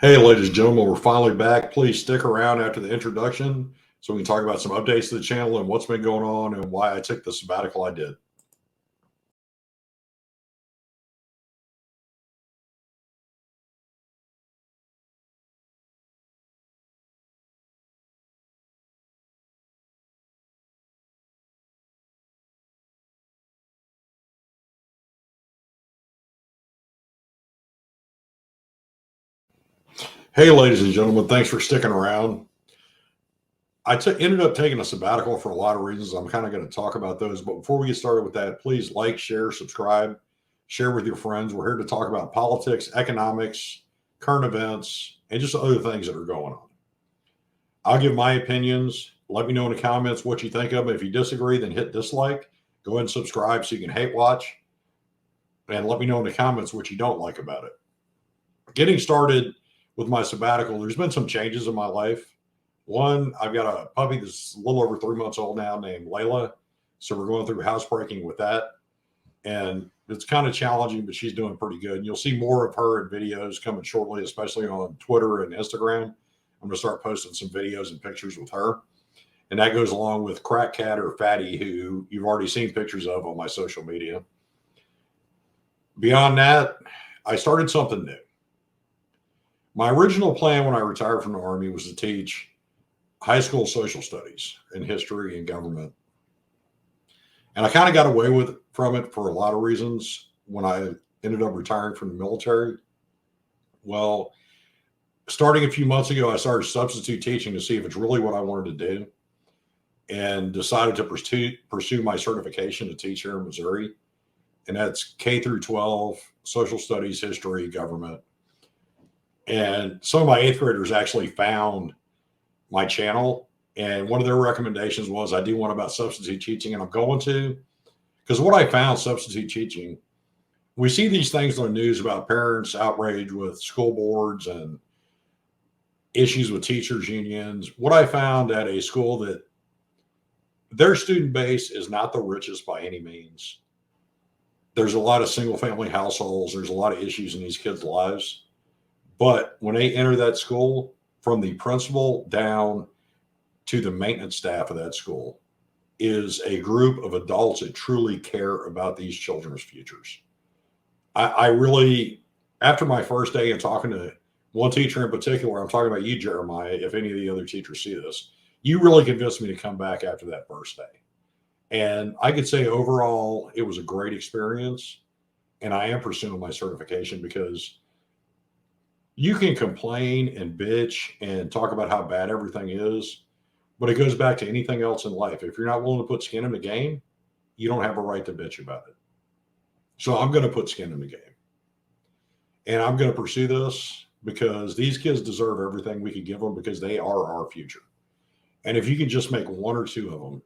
Hey, ladies and gentlemen, we're finally back. Please stick around after the introduction so we can talk about some updates to the channel and what's been going on and why I took the sabbatical I did. Hey, ladies and gentlemen, thanks for sticking around. Ended up taking a sabbatical for a lot of reasons. I'm kind of going to talk about those. But before we get started with that, please like, share, subscribe, share with your friends. We're here to talk about politics, economics, current events, and just other things that are going on. I'll give my opinions. Let me know in the comments what you think of them. If you disagree, then hit dislike. Go ahead and subscribe so you can hate watch. And let me know in the comments what you don't like about it. Getting started with my sabbatical, there's been some changes in my life. One, I've got a puppy that's a little over 3 months old now named Layla. So we're going through housebreaking with that. And it's kind of challenging, but she's doing pretty good. And you'll see more of her in videos coming shortly, especially on Twitter and Instagram. I'm going to start posting some videos and pictures with her. And that goes along with Crack Cat or Fatty, who you've already seen pictures of on my social media. Beyond that, I started something new. My original plan when I retired from the Army was to teach high school social studies and history and government. And I kind of got away from it for a lot of reasons when I ended up retiring from the military. Well, starting a few months ago, I started substitute teaching to see if it's really what I wanted to do, and decided to pursue my certification to teach here in Missouri. And that's K through 12, social studies, history, government. And some of my eighth graders actually found my channel, and one of their recommendations was I do one about substitute teaching, and I'm going to, because what I found substitute teaching, we see these things on the news about parents outraged with school boards and issues with teachers unions. What I found at a school that their student base is not the richest by any means. There's a lot of single family households. There's a lot of issues in these kids' lives. But when they enter that school, from the principal down to the maintenance staff of that school, is a group of adults that truly care about these children's futures. I really, after my first day and talking to one teacher in particular, I'm talking about you, Jeremiah, if any of the other teachers see this, you really convinced me to come back after that first day. And I could say overall, it was a great experience. And I am pursuing my certification because you can complain and bitch and talk about how bad everything is, but it goes back to anything else in life. If you're not willing to put skin in the game, you don't have a right to bitch about it. So I'm going to put skin in the game. And I'm going to pursue this because these kids deserve everything we could give them because they are our future. And if you can just make one or two of them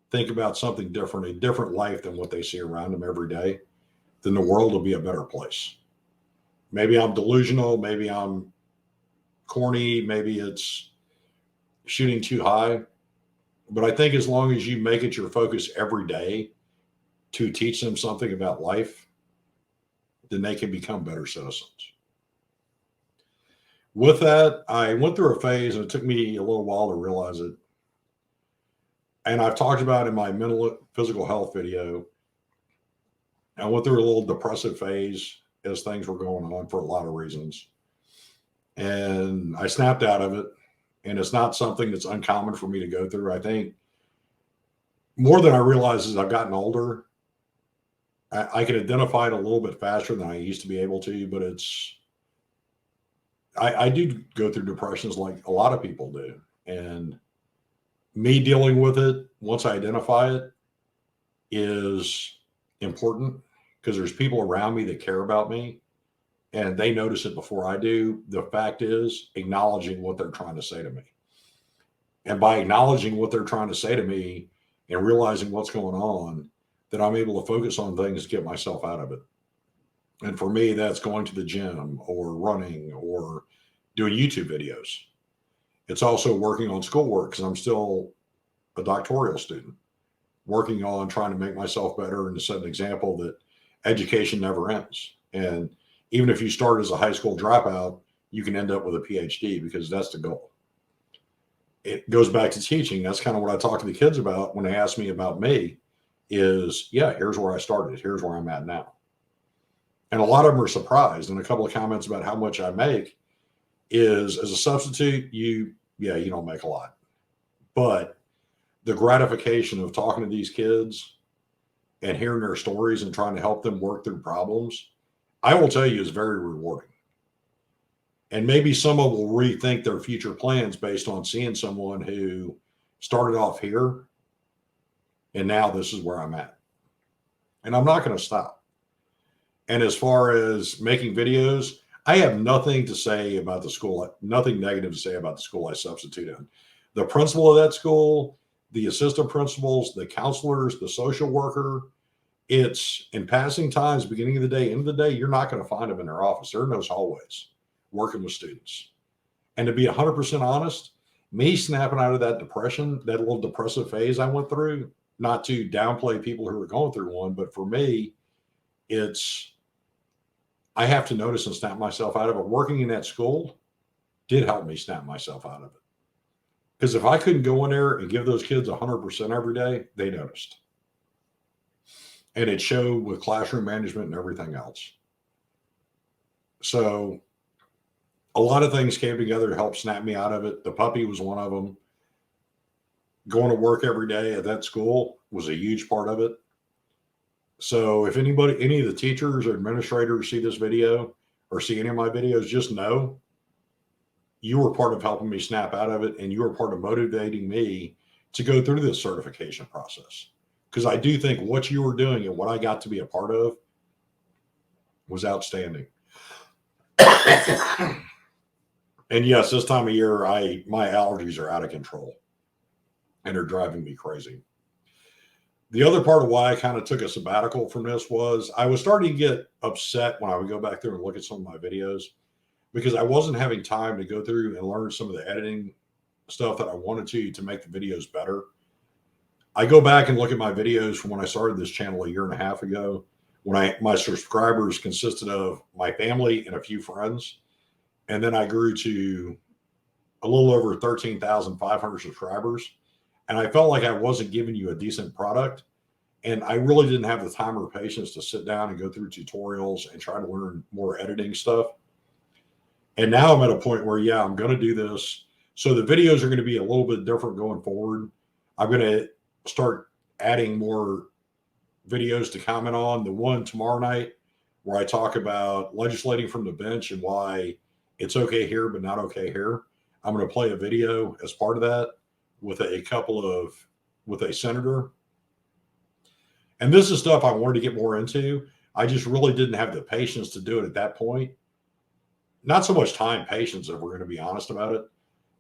think about something different, a different life than what they see around them every day, then the world will be a better place. Maybe I'm delusional. Maybe I'm corny. Maybe it's shooting too high. But I think as long as you make it your focus every day to teach them something about life, then they can become better citizens. With that, I went through a phase, and it took me a little while to realize it. And I've talked about in my mental physical health video, I went through a little depressive phase as things were going on for a lot of reasons. And I snapped out of it. And it's not something that's uncommon for me to go through. I think more than I realize as I've gotten older, I can identify it a little bit faster than I used to be able to, but I do go through depressions like a lot of people do. And me dealing with it, once I identify it, is important because there's people around me that care about me and they notice it before I do. The fact is acknowledging what they're trying to say to me. And by acknowledging what they're trying to say to me and realizing what's going on, then I'm able to focus on things to get myself out of it. And for me, that's going to the gym or running or doing YouTube videos. It's also working on schoolwork because I'm still a doctoral student, working on trying to make myself better and to set an example that education never ends. And even if you start as a high school dropout, you can end up with a PhD, because that's the goal. It goes back to teaching. That's kind of what I talk to the kids about when they ask me about me is, yeah, here's where I started. Here's where I'm at now. And a lot of them are surprised. And a couple of comments about how much I make is, as a substitute, you don't make a lot. But the gratification of talking to these kids and hearing their stories and trying to help them work through problems, I will tell you, is very rewarding. And maybe someone will rethink their future plans based on seeing someone who started off here and now this is where I'm at. And I'm not going to stop. And as far as making videos, I have nothing to say about the school, nothing negative to say about the school I substitute in. The principal of that school, the assistant principals, the counselors, the social worker, it's in passing times, beginning of the day, end of the day, you're not going to find them in their office. They're in those hallways working with students. And to be 100% honest, me snapping out of that depression, that little depressive phase I went through, not to downplay people who are going through one, but for me, I have to notice and snap myself out of it. Working in that school did help me snap myself out of it. Because if I couldn't go in there and give those kids 100% every day, they noticed. And it showed with classroom management and everything else. So a lot of things came together to help snap me out of it. The puppy was one of them. Going to work every day at that school was a huge part of it. So if any of the teachers or administrators see this video or see any of my videos, just know you were part of helping me snap out of it, and you were part of motivating me to go through this certification process. Because I do think what you were doing and what I got to be a part of was outstanding. And yes, this time of year, my allergies are out of control and are driving me crazy. The other part of why I kind of took a sabbatical from this was I was starting to get upset when I would go back through and look at some of my videos, because I wasn't having time to go through and learn some of the editing stuff that I wanted to make the videos better. I go back and look at my videos from when I started this channel a year and a half ago, when my subscribers consisted of my family and a few friends. And then I grew to a little over 13,500 subscribers. And I felt like I wasn't giving you a decent product. And I really didn't have the time or patience to sit down and go through tutorials and try to learn more editing stuff. And now I'm at a point where, yeah, I'm going to do this. So the videos are going to be a little bit different going forward. I'm going to start adding more videos to comment on. The one tomorrow night where I talk about legislating from the bench and why it's okay here, but not okay here. I'm going to play a video as part of that with a senator. And this is stuff I wanted to get more into. I just really didn't have the patience to do it at that point. Not so much time, patience, if we're going to be honest about it,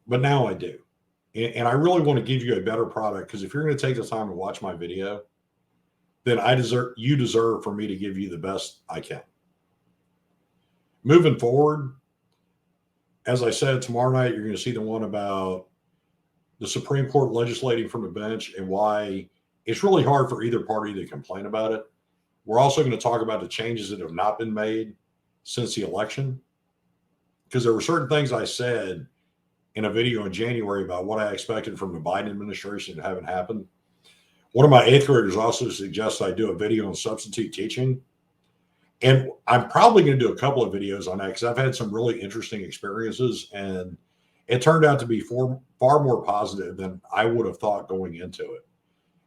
but now I do. And I really want to give you a better product, because if you're going to take the time to watch my video, then you deserve for me to give you the best I can. Moving forward, as I said, tomorrow night, you're going to see the one about the Supreme Court legislating from the bench and why it's really hard for either party to complain about it. We're also going to talk about the changes that have not been made since the election, because there were certain things I said in a video in January about what I expected from the Biden administration that haven't happened. One of my 8th graders also suggested I do a video on substitute teaching. And I'm probably going to do a couple of videos on that, because I've had some really interesting experiences, and it turned out to be far more positive than I would have thought going into it.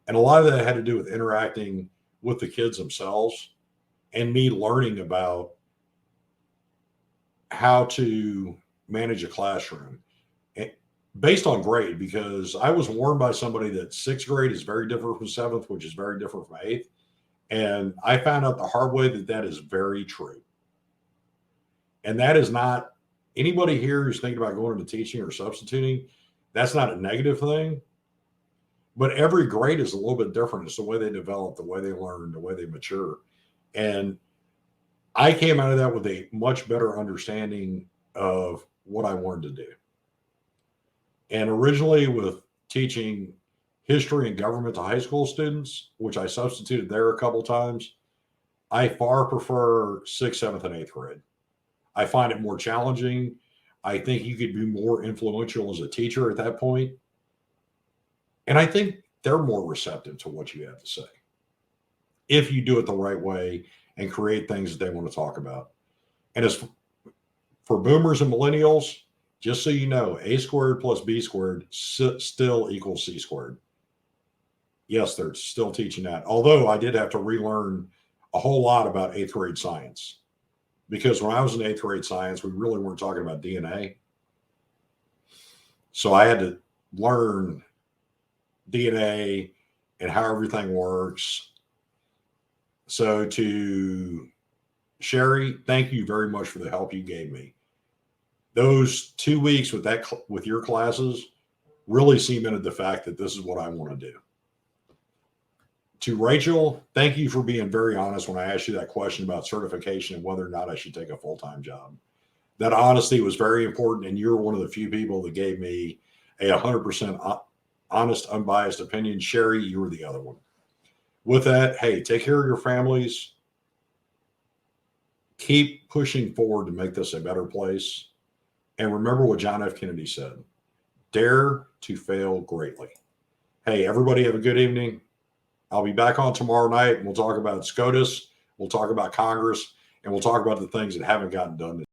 And a lot of that had to do with interacting with the kids themselves and me learning about how to manage a classroom based on grade, because I was warned by somebody that 6th grade is very different from 7th, which is very different from 8th. And I found out the hard way that is very true. And that is not anybody here who's thinking about going into teaching or substituting. That's not a negative thing. But every grade is a little bit different. It's the way they develop, the way they learn, the way they mature. And I came out of that with a much better understanding of what I wanted to do. And originally, with teaching history and government to high school students, which I substituted there a couple times, I far prefer 6th, 7th, and 8th grade. I find it more challenging. I think you could be more influential as a teacher at that point. And I think they're more receptive to what you have to say if you do it the right way and create things that they want to talk about. And as for boomers and millennials, just so you know, A squared plus B squared still equals C squared. Yes, they're still teaching that. Although I did have to relearn a whole lot about eighth grade science, because when I was in eighth grade science, we really weren't talking about DNA. So I had to learn DNA and how everything works. So to Sherry, thank you very much for the help you gave me. Those 2 weeks with your classes really cemented the fact that this is what I want to do. To Rachel, thank you for being very honest when I asked you that question about certification and whether or not I should take a full-time job. That honesty was very important, and you're one of the few people that gave me a 100% honest, unbiased opinion. Sherry, you were the other one. With that, hey, take care of your families. Keep pushing forward to make this a better place. And remember what John F. Kennedy said, dare to fail greatly. Hey, everybody have a good evening. I'll be back on tomorrow night, and we'll talk about SCOTUS, we'll talk about Congress, and we'll talk about the things that haven't gotten done